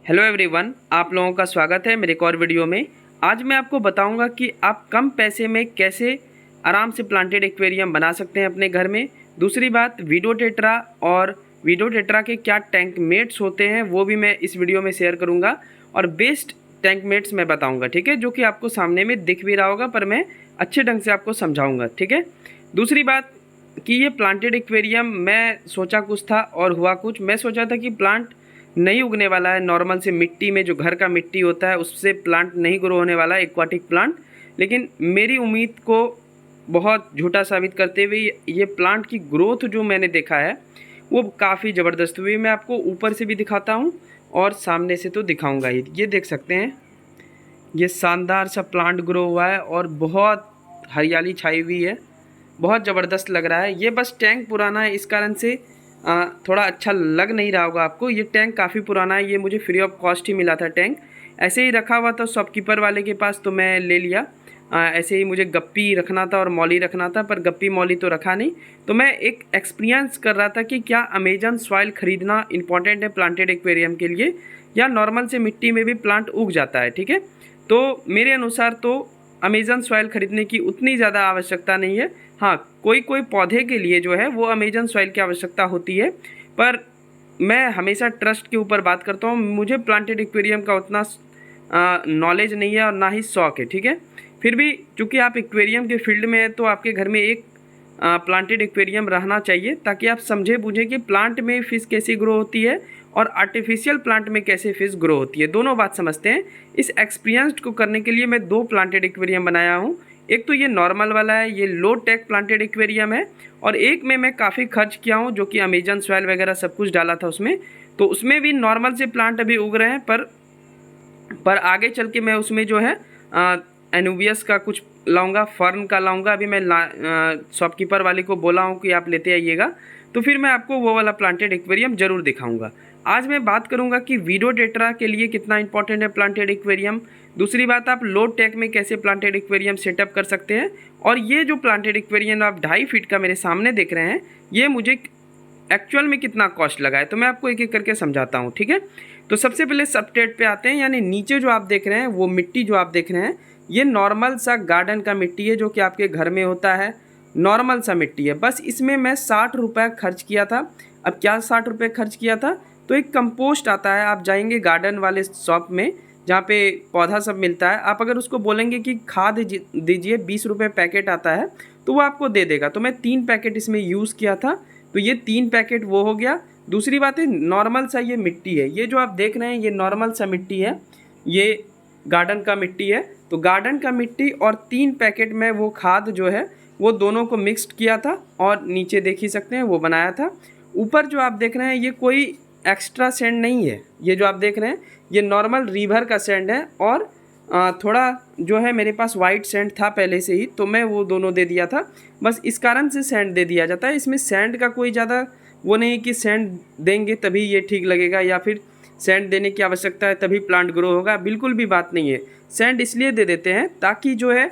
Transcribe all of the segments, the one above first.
Hello everyone, आप लोगों का स्वागत है मेरे एक और वीडियो में। आज मैं आपको बताऊंगा कि आप कम पैसे में कैसे आराम से प्लांटेड एक्वेरियम बना सकते हैं अपने घर में। दूसरी बात, वीडियोटेट्रा और वीडियोटेट्रा के क्या टैंक मेट्स होते हैं वो भी मैं इस वीडियो में शेयर करूंगा और बेस्ट टैंक मेट्स मैं बताऊँगा, ठीक है, जो कि आपको सामने में दिख भी रहा होगा पर मैं अच्छे ढंग से आपको समझाऊँगा, ठीक है। दूसरी बात कि ये प्लांटेड एक्वेरियम मैं सोचा कुछ था और हुआ कुछ। मैं सोचा था कि प्लांट नहीं उगने वाला है, नॉर्मल से मिट्टी में जो घर का मिट्टी होता है उससे प्लांट नहीं ग्रो होने वाला है, एक्वाटिक प्लांट। लेकिन मेरी उम्मीद को बहुत झूठा साबित करते हुए ये प्लांट की ग्रोथ जो मैंने देखा है वो काफ़ी ज़बरदस्त हुई। मैं आपको ऊपर से भी दिखाता हूँ और सामने से तो दिखाऊंगा ही। ये देख सकते हैं, ये शानदार सा प्लांट ग्रो हुआ है और बहुत हरियाली छाई हुई है, बहुत ज़बरदस्त लग रहा है। ये बस टैंक पुराना है, इस कारण से थोड़ा अच्छा लग नहीं रहा होगा आपको। ये टैंक काफ़ी पुराना है, ये मुझे फ्री ऑफ कॉस्ट ही मिला था टैंक। ऐसे ही रखा हुआ था शॉपकीपर वाले के पास तो मैं ले लिया। ऐसे ही मुझे गप्पी रखना था और मौली रखना था, पर गप्पी मौली तो रखा नहीं। तो मैं एक एक्सपीरियंस कर रहा था कि क्या अमेजन सॉइल ख़रीदना इंपॉर्टेंट है प्लांटेड एक्वेरियम के लिए, या नॉर्मल से मिट्टी में भी प्लांट उग जाता है, ठीक है। तो मेरे अनुसार तो अमेजन सॉइल ख़रीदने की उतनी ज़्यादा आवश्यकता नहीं है। हाँ, कोई कोई पौधे के लिए जो है वो अमेजन सॉइल की आवश्यकता होती है, पर मैं हमेशा ट्रस्ट के ऊपर बात करता हूँ। मुझे प्लांटेड एक्वेरियम का उतना नॉलेज नहीं है और ना ही शौक है, ठीक है। फिर भी चूँकि आप एक्वेरियम के फील्ड में हैं तो आपके घर में एक प्लांटेड एक्वेरियम रहना चाहिए, ताकि आप समझे बूझें कि प्लांट में फ़िश कैसी ग्रो होती है और आर्टिफिशियल प्लांट में कैसे फ़िश ग्रो होती है, दोनों बात समझते हैं। इस एक्सपीरियंस को करने के लिए मैं 2 प्लांटेड एक्वेरियम बनाया हूँ। एक तो ये नॉर्मल वाला है, ये लो टेक प्लांटेड एक्वेरियम है, और एक में मैं काफ़ी खर्च किया हूँ जो कि अमेजन सॉइल वगैरह सब कुछ डाला था उसमें। तो उसमें भी नॉर्मल से प्लांट अभी उग रहे हैं, पर आगे चल के मैं उसमें जो है एनुबियस का कुछ लाऊंगा, फर्न का लाऊंगा। अभी मैं शॉपकीपर वाले को बोला हूँ कि आप लेते आइएगा, तो फिर मैं आपको वो वाला प्लांटेड एक्वेरियम ज़रूर दिखाऊंगा। आज मैं बात करूंगा कि वीडियोटेट्रा के लिए कितना इंपॉर्टेंट है प्लांटेड एक्वेरियम। दूसरी बात, आप लो टेक में कैसे प्लांटेड एक्वेरियम सेटअप कर सकते हैं। और ये जो प्लांटेड एक्वेरियम आप 2.5 फीट का मेरे सामने देख रहे हैं, ये मुझे एक्चुअल में कितना कॉस्ट लगा है, तो मैं आपको एक एक करके समझाता हूँ, ठीक है। तो सबसे पहले सबस्ट्रेट पे आते हैं, यानी नीचे जो आप देख रहे हैं वो मिट्टी जो आप देख रहे हैं ये नॉर्मल सा गार्डन का मिट्टी है जो कि आपके घर में होता है, नॉर्मल सा मिट्टी है। बस इसमें मैं 60 रुपये खर्च किया था। अब क्या 60 रुपये खर्च किया था, तो एक कंपोस्ट आता है, आप जाएंगे गार्डन वाले शॉप में जहाँ पे पौधा सब मिलता है, आप अगर उसको बोलेंगे कि खाद दीजिए, 20 रुपये पैकेट आता है, तो वो आपको दे देगा। तो मैं 3 पैकेट इसमें यूज़ किया था, तो ये 3 पैकेट वो हो गया। दूसरी बात है, नॉर्मल सा ये मिट्टी है, ये जो आप देख रहे हैं ये नॉर्मल सा मिट्टी है, ये गार्डन का मिट्टी है। तो गार्डन का मिट्टी और 3 पैकेट में वो खाद जो है वो दोनों को मिक्स्ड किया था और नीचे देख ही सकते हैं वो बनाया था। ऊपर जो आप देख रहे हैं ये कोई एक्स्ट्रा सैंड नहीं है, ये जो आप देख रहे हैं ये नॉर्मल रिवर का सैंड है, और थोड़ा जो है मेरे पास वाइट सैंड था पहले से ही, तो मैं वो दोनों दे दिया था। बस इस कारण से सैंड दे दिया जाता है, इसमें सैंड का कोई ज़्यादा वो नहीं कि सैंड देंगे तभी ये ठीक लगेगा, या फिर सैंड देने की आवश्यकता है तभी प्लांट ग्रो होगा, बिल्कुल भी बात नहीं है। सैंड इसलिए दे देते हैं ताकि जो है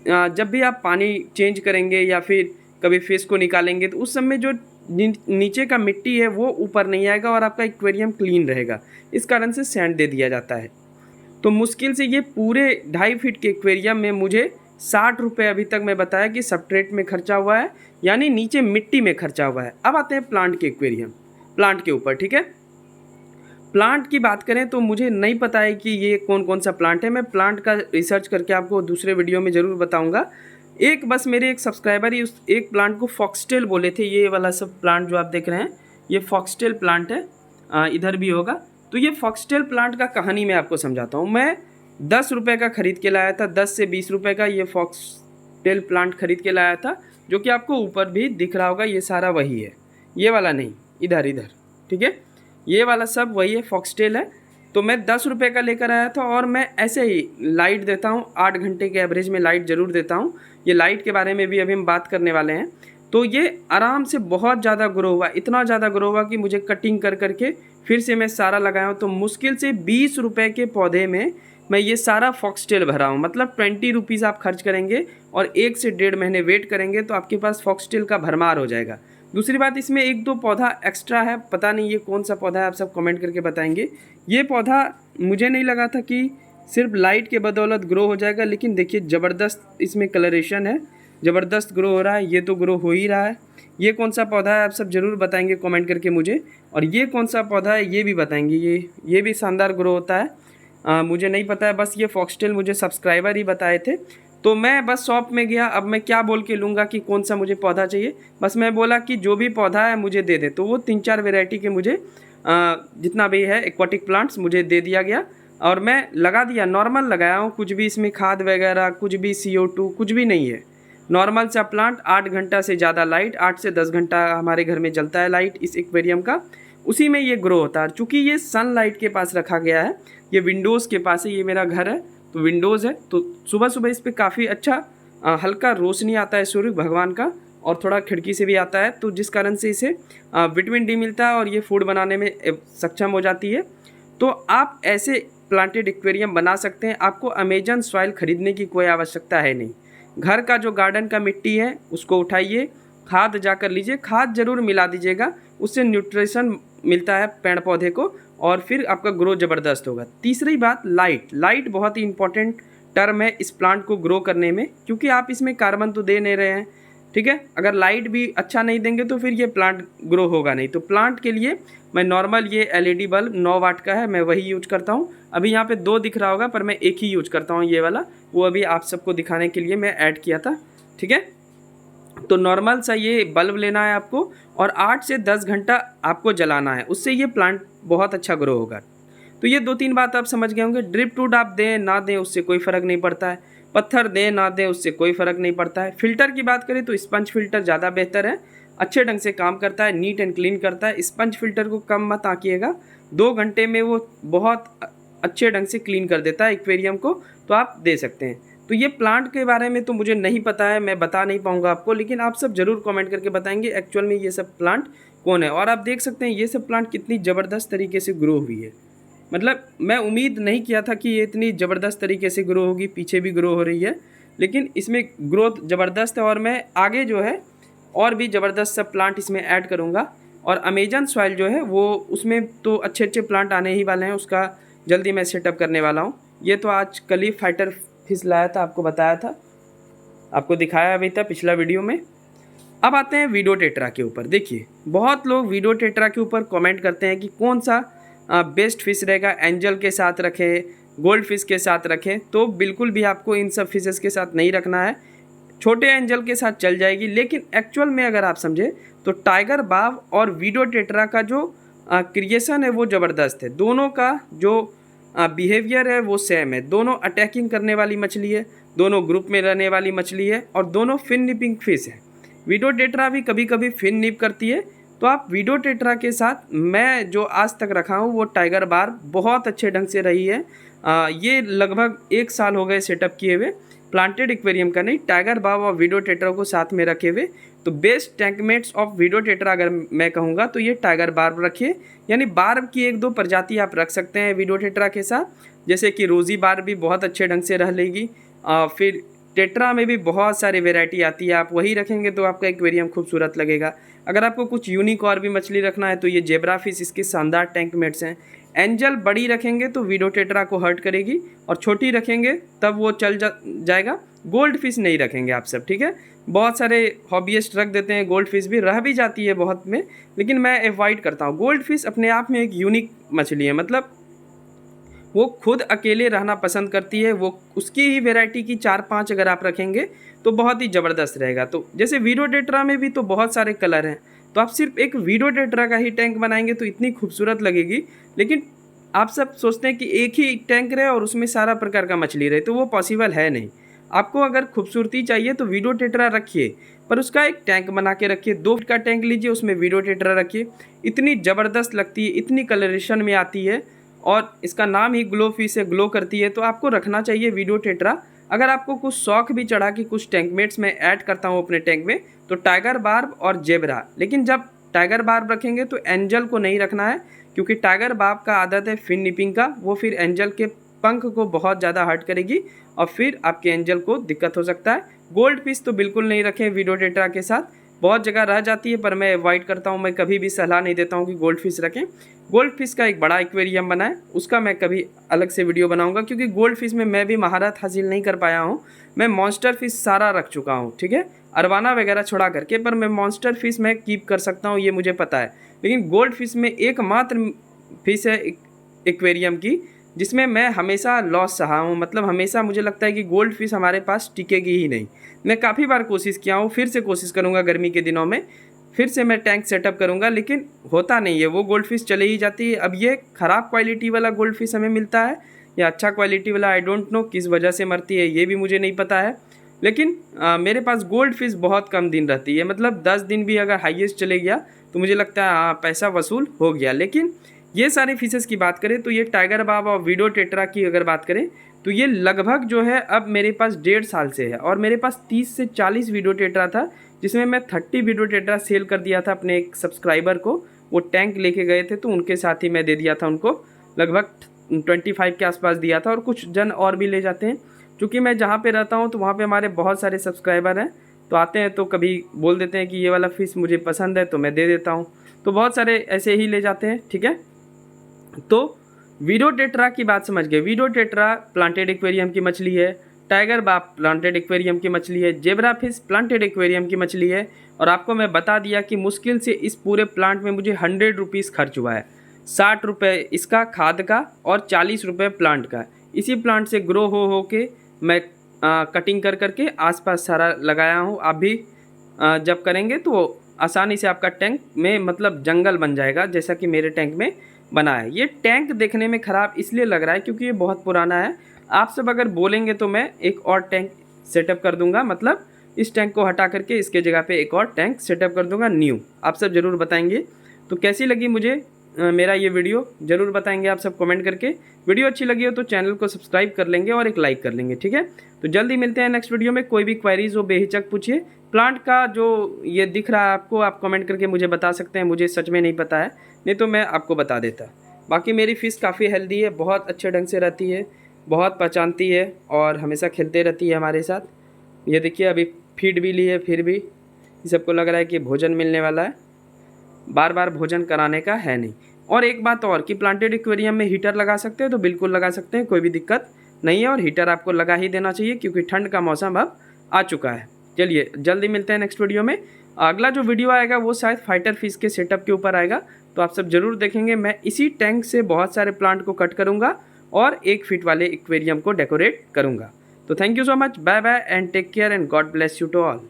जब भी आप पानी चेंज करेंगे या फिर कभी फिश को निकालेंगे तो उस समय जो नीचे का मिट्टी है वो ऊपर नहीं आएगा और आपका एक्वेरियम क्लीन रहेगा, इस कारण से सैंड दे दिया जाता है। तो मुश्किल से ये पूरे 2.5 फीट के एक्वेरियम में मुझे 60 रुपये अभी तक मैं बताया कि सबस्ट्रेट में खर्चा हुआ है, यानी नीचे मिट्टी में खर्चा हुआ है। अब आते हैं प्लांट के एक्वेरियम, प्लांट के ऊपर, ठीक है। प्लांट की बात करें तो मुझे नहीं पता है कि ये कौन कौन सा प्लांट है, मैं प्लांट का रिसर्च करके आपको दूसरे वीडियो में ज़रूर बताऊंगा। एक बस मेरे एक सब्सक्राइबर ही उस एक प्लांट को फॉक्सटेल बोले थे, ये वाला सब प्लांट जो आप देख रहे हैं ये फॉक्सटेल प्लांट है, इधर भी होगा। तो ये फॉक्सटेल प्लांट का कहानी मैं आपको समझाता हूँ। मैं 10 रुपये का ख़रीद के लाया था, 10 से 20 रुपये का ये फॉक्सटेल प्लांट खरीद के लाया था, जो कि आपको ऊपर भी दिख रहा होगा, ये सारा वही है, ये वाला नहीं, इधर इधर, ठीक है, ये वाला सब वही है, फॉक्सटेल है। तो मैं 10 रुपये का लेकर आया था, और मैं ऐसे ही लाइट देता हूँ, 8 घंटे के एवरेज में लाइट ज़रूर देता हूँ। ये लाइट के बारे में भी अभी हम बात करने वाले हैं। तो ये आराम से बहुत ज़्यादा ग्रो हुआ, इतना ज़्यादा ग्रो हुआ कि मुझे कटिंग कर करके फिर से मैं सारा लगाया हूँ। तो मुश्किल से 20 रुपये के पौधे में मैं ये सारा फॉक्सटेल भरा हूँ, मतलब 20 रुपीज़ आप खर्च करेंगे और 1 से 1.5 महीने वेट करेंगे तो आपके पास फॉक्सटेल का भरमार हो जाएगा। दूसरी बात, इसमें एक दो पौधा एक्स्ट्रा है, पता नहीं ये कौन सा पौधा है, आप सब कमेंट करके बताएंगे। ये पौधा मुझे नहीं लगा था कि सिर्फ लाइट के बदौलत ग्रो हो जाएगा, लेकिन देखिए ज़बरदस्त इसमें कलरेशन है, ज़बरदस्त ग्रो हो रहा है, ये तो ग्रो हो ही रहा है। ये कौन सा पौधा है आप सब ज़रूर बताएंगे कमेंट करके मुझे, और ये कौन सा पौधा है ये भी बताएंगे। ये भी शानदार ग्रो होता है। मुझे नहीं पता है, बस ये फॉक्सटेल मुझे सब्सक्राइबर ही बताए थे, तो मैं बस शॉप में गया। अब मैं क्या बोल के लूँगा कि कौन सा मुझे पौधा चाहिए, बस मैं बोला कि जो भी पौधा है मुझे दे दे, तो वो 3-4 वैरायटी के मुझे जितना भी है एक्वाटिक प्लांट्स मुझे दे दिया गया, और मैं लगा दिया। नॉर्मल लगाया हूँ, कुछ भी इसमें खाद वगैरह, कुछ भी CO2 कुछ भी नहीं है। नॉर्मल सा प्लांट, 8 घंटा से ज़्यादा लाइट, 8 से 10 घंटा हमारे घर में जलता है लाइट इस एक्वेरियम का, उसी में ये ग्रो होता है। चूँकि ये सनलाइट के पास रखा गया है, ये विंडोज़ के पास है, ये मेरा घर है तो विंडोज़ है, तो सुबह सुबह इस पर काफ़ी अच्छा हल्का रोशनी आता है सूर्य भगवान का, और थोड़ा खिड़की से भी आता है, तो जिस कारण से इसे विटामिन डी मिलता है और ये फूड बनाने में सक्षम हो जाती है। तो आप ऐसे प्लांटेड एक्वेरियम बना सकते हैं। आपको अमेजन सॉइल खरीदने की कोई आवश्यकता है नहीं। घर का जो गार्डन का मिट्टी है उसको उठाइए, खाद जाकर लीजिए, खाद ज़रूर मिला दीजिएगा, उससे न्यूट्रिशन मिलता है पेड़ पौधे को, और फिर आपका ग्रो ज़बरदस्त होगा। तीसरी बात, लाइट बहुत ही इंपॉर्टेंट टर्म है इस प्लांट को ग्रो करने में, क्योंकि आप इसमें कार्बन तो दे नहीं रहे हैं, ठीक है। अगर लाइट भी अच्छा नहीं देंगे तो फिर ये प्लांट ग्रो होगा नहीं। तो प्लांट के लिए मैं नॉर्मल ये LED बल्ब 9 वाट का है, मैं वही यूज करता हूँ। अभी यहाँ पे 2 दिख रहा होगा, पर मैं एक ही यूज करता हूँ, ये वाला, वो अभी आप सबको दिखाने के लिए मैं ऐड किया था, ठीक है। तो नॉर्मल सा ये बल्ब लेना है आपको, और 8 से 10 घंटा आपको जलाना है, उससे ये प्लांट बहुत अच्छा ग्रो होगा। तो ये 2-3 बात आप समझ गए होंगे। ड्रिप टूड आप दें ना दें उससे कोई फ़र्क नहीं पड़ता है, पत्थर दें ना दें उससे कोई फ़र्क नहीं पड़ता है। फ़िल्टर की बात करें तो स्पंज फ़िल्टर ज़्यादा बेहतर है, अच्छे ढंग से काम करता है, नीट एंड क्लीन करता है। स्पंज फ़िल्टर को कम मत आंकिएगा, 2 घंटे में वो बहुत अच्छे ढंग से क्लीन कर देता है एक्वेरियम को, तो आप दे सकते हैं। तो ये प्लांट के बारे में तो मुझे नहीं पता है, मैं बता नहीं पाऊँगा आपको, लेकिन आप सब ज़रूर कमेंट करके बताएंगे एक्चुअल में ये सब प्लांट कौन है। और आप देख सकते हैं ये सब प्लांट कितनी ज़बरदस्त तरीके से ग्रो हुई है, मतलब मैं उम्मीद नहीं किया था कि ये इतनी ज़बरदस्त तरीके से ग्रो होगी। पीछे भी ग्रो हो रही है, लेकिन इसमें ग्रोथ ज़बरदस्त है, और मैं आगे जो है और भी ज़बरदस्त सब प्लांट इसमें ऐड करूँगा। और अमेजन सॉइल जो है वो, उसमें तो अच्छे अच्छे प्लांट आने ही वाले हैं, उसका जल्दी मैं सेटअप करने वाला हूँ। ये तो आज कल ही फाइटर फिश लाया था, आपको बताया था, आपको दिखाया अभी था पिछला वीडियो में। अब आते हैं वीडियो टेट्रा के ऊपर। देखिए बहुत लोग वीडियो टेट्रा के ऊपर कमेंट करते हैं कि कौन सा बेस्ट फिश रहेगा, एंजल के साथ रखें, गोल्ड फिश के साथ रखें। तो बिल्कुल भी आपको इन सब फिशेस के साथ नहीं रखना है, छोटे एंजल के साथ चल जाएगी, लेकिन एक्चुअल में अगर आप समझे तो टाइगर बाव और वीडियो टेट्रा का जो क्रिएशन है वो ज़बरदस्त है। दोनों का जो बिहेवियर है वो सेम है, दोनों अटैकिंग करने वाली मछली है, दोनों ग्रुप में रहने वाली मछली है, और दोनों फिन निपिंग फिश है। वीडियो टेट्रा भी कभी कभी फिन निप करती है, तो आप वीडियो टेट्रा के साथ, मैं जो आज तक रखा हूँ वो टाइगर बार बहुत अच्छे ढंग से रही है। ये लगभग 1 साल हो गए सेटअप किए हुए, प्लांटेड एक्वेरियम का नहीं, टाइगर बार और वीडियो टेट्रा को साथ में रखे हुए। तो best tankmates of video tetra अगर मैं कहूँगा तो ये टाइगर बार्ब रखिए, यानी बार्ब की 1-2 प्रजाति आप रख सकते हैं वीडियो टेट्रा के साथ, जैसे कि रोज़ी बार्ब भी बहुत अच्छे ढंग से रह लेगी। फिर टेट्रा में भी बहुत सारी वेराइटी आती है, आप वही रखेंगे तो आपका एक्वेरियम खूबसूरत लगेगा। अगर आपको कुछ यूनिक और भी मछली रखना है तो ये जेब्रा फिश इसके शानदार टैंकमेट्स हैं। एंजल बड़ी रखेंगे तो वीडियो टेट्रा को हर्ट करेगी, और छोटी रखेंगे तब वो चल जाएगा। गोल्ड फिश नहीं रखेंगे आप सब, ठीक है। बहुत सारे हॉबीइस्ट रख देते हैं, गोल्ड फिश भी रह भी जाती है बहुत में, लेकिन मैं अवॉइड करता हूँ। गोल्ड फिश अपने आप में एक यूनिक मछली है, मतलब वो खुद अकेले रहना पसंद करती है, वो उसकी ही वैरायटी की 4-5 अगर आप रखेंगे तो बहुत ही ज़बरदस्त रहेगा। तो जैसे वीडियो टेट्रा में भी तो बहुत सारे कलर हैं, तो आप सिर्फ एक वीडियो टेट्रा का ही टैंक बनाएंगे तो इतनी खूबसूरत लगेगी, लेकिन आप सब सोचते हैं कि एक ही टैंक रहे और उसमें सारा प्रकार का मछली रहे, तो वो पॉसिबल है नहीं। आपको अगर खूबसूरती चाहिए तो वीडियो टेट्रा रखिए, पर उसका एक टैंक बना के रखिए। 2 फीट का टैंक लीजिए, उसमें वीडियो टेट्रा रखिए, इतनी ज़बरदस्त लगती है, इतनी कलरेशन में आती है, और इसका नाम ही ग्लो फिश है, ग्लो करती है। तो आपको रखना चाहिए वीडियो टेट्रा। अगर आपको कुछ शौक भी चढ़ा कि कुछ टैंकमेट्स में ऐड करता हूँ अपने टैंक में, तो टाइगर बार्ब और जेब्रा। लेकिन जब टाइगर बार्ब रखेंगे तो एंजल को नहीं रखना है, क्योंकि टाइगर बार्ब का आदत है फिन निपिंग का, वो फिर एंजल के पंख को बहुत ज़्यादा हर्ट करेगी और फिर आपके एंजल को दिक्कत हो सकता है। गोल्ड फिश तो बिल्कुल नहीं रखें वीडियो टेट्रा के साथ। बहुत जगह रह जाती है, पर मैं अवॉइड करता हूँ। मैं कभी भी सलाह नहीं देता हूँ कि गोल्ड फिश रखें। गोल्ड फिश का एक बड़ा एक्वेरियम बना है, उसका मैं कभी अलग से वीडियो बनाऊंगा, क्योंकि गोल्ड फिश में मैं भी महारत हासिल नहीं कर पाया हूँ। मैं मॉन्स्टर फिश सारा रख चुका हूँ, ठीक है, अरवाना वगैरह छोड़ा करके, पर मैं मॉन्स्टर फिश मैं कीप कर सकता हूँ, ये मुझे पता है। लेकिन गोल्ड फिश में एकमात्र फिश है एक्वेरियम की जिसमें मैं हमेशा लॉस सहा हूँ। मतलब हमेशा मुझे लगता है कि गोल्ड फिश हमारे पास टिकेगी ही नहीं। मैं काफ़ी बार कोशिश किया हूँ, फिर से कोशिश करूँगा गर्मी के दिनों में, फिर से मैं टैंक सेटअप करूँगा, लेकिन होता नहीं है, वो गोल्ड फिश चले ही जाती है। अब ये ख़राब क्वालिटी वाला गोल्ड फिश हमें मिलता है या अच्छा क्वालिटी वाला, आई डोंट नो किस वजह से मरती है, ये भी मुझे नहीं पता है। लेकिन मेरे पास गोल्ड फिश बहुत कम दिन रहती है। मतलब 10 दिन भी अगर हाईएस्ट चले गया तो मुझे लगता है हाँ पैसा वसूल हो गया। लेकिन ये सारे फिशेस की बात करें तो ये टाइगर बाब और वीडो टेट्रा की अगर बात करें तो ये लगभग जो है अब मेरे पास 1.5 साल से है, और मेरे पास 30 से 40 वीडियो टेट्रा था, जिसमें मैं 30 वीडियो टेट्रा सेल कर दिया था अपने एक सब्सक्राइबर को। वो टैंक लेके गए थे तो उनके साथ ही मैं दे दिया था उनको, लगभग 25 के आसपास दिया था, और कुछ जन और भी ले जाते हैं। क्योंकि मैं जहाँ पे रहता हूँ तो वहाँ पे हमारे बहुत सारे सब्सक्राइबर हैं, तो आते हैं तो कभी बोल देते हैं कि ये वाला फ़िश मुझे पसंद है, तो मैं दे देता हूँ। तो बहुत सारे ऐसे ही ले जाते हैं, ठीक है। तो वीडो टेट्रा की बात समझ गए। वीडो टेट्रा प्लांटेड एक्वेरियम की मछली है, टाइगर बाप प्लांटेड एक्वेरियम की मछली है, जेब्रा फिश प्लांटेड एक्वेरियम की मछली है। और आपको मैं बता दिया कि मुश्किल से इस पूरे प्लांट में मुझे 100 रुपीज़ खर्च हुआ है। 60 रुपये इसका खाद का और 40 रुपये प्लांट का। इसी प्लांट से ग्रो हो के मैं कटिंग कर करके आसपास सारा लगाया हूँ। आप भी जब करेंगे तो आसानी से आपका टैंक में मतलब जंगल बन जाएगा, जैसा कि मेरे टैंक में बना है। ये टैंक देखने में ख़राब इसलिए लग रहा है क्योंकि ये बहुत पुराना है। आप सब अगर बोलेंगे तो मैं एक और टैंक सेटअप कर दूंगा, मतलब इस टैंक को हटा करके इसके जगह पे एक और टैंक सेटअप कर दूंगा न्यू। आप सब ज़रूर बताएंगे तो कैसी लगी मुझे मेरा ये वीडियो, ज़रूर बताएंगे आप सब कमेंट करके। वीडियो अच्छी लगी हो तो चैनल को सब्सक्राइब कर लेंगे और एक लाइक कर लेंगे, ठीक है। तो जल्दी मिलते हैं नेक्स्ट वीडियो में। कोई भी क्वेरीज हो बेहिचक पूछिए। प्लांट का जो ये दिख रहा है आपको, आप कमेंट करके मुझे बता सकते हैं, मुझे सच में नहीं पता है, नहीं तो मैं आपको बता देता। बाकी मेरी फ़िश काफ़ी हेल्दी है, बहुत अच्छे ढंग से रहती है, बहुत पहचानती है और हमेशा खेलते रहती है हमारे साथ। ये देखिए अभी फीड भी ली है, फिर भी सबको लग रहा है कि भोजन मिलने वाला है, बार बार भोजन कराने का है नहीं। और एक बात और कि प्लांटेड एक्वेरियम में हीटर लगा सकते हैं तो बिल्कुल लगा सकते हैं, कोई भी दिक्कत नहीं है। और हीटर आपको लगा ही देना चाहिए क्योंकि ठंड का मौसम अब आ चुका है। चलिए जल्दी मिलते हैं नेक्स्ट वीडियो में। अगला जो वीडियो आएगा वो शायद फाइटर फिश के सेटअप के ऊपर आएगा, तो आप सब ज़रूर देखेंगे। मैं इसी टैंक से बहुत सारे प्लांट को कट करूँगा और 1 फीट वाले एक्वेरियम को डेकोरेट करूँगा। तो thank you so much, bye bye and take care and God bless you to all.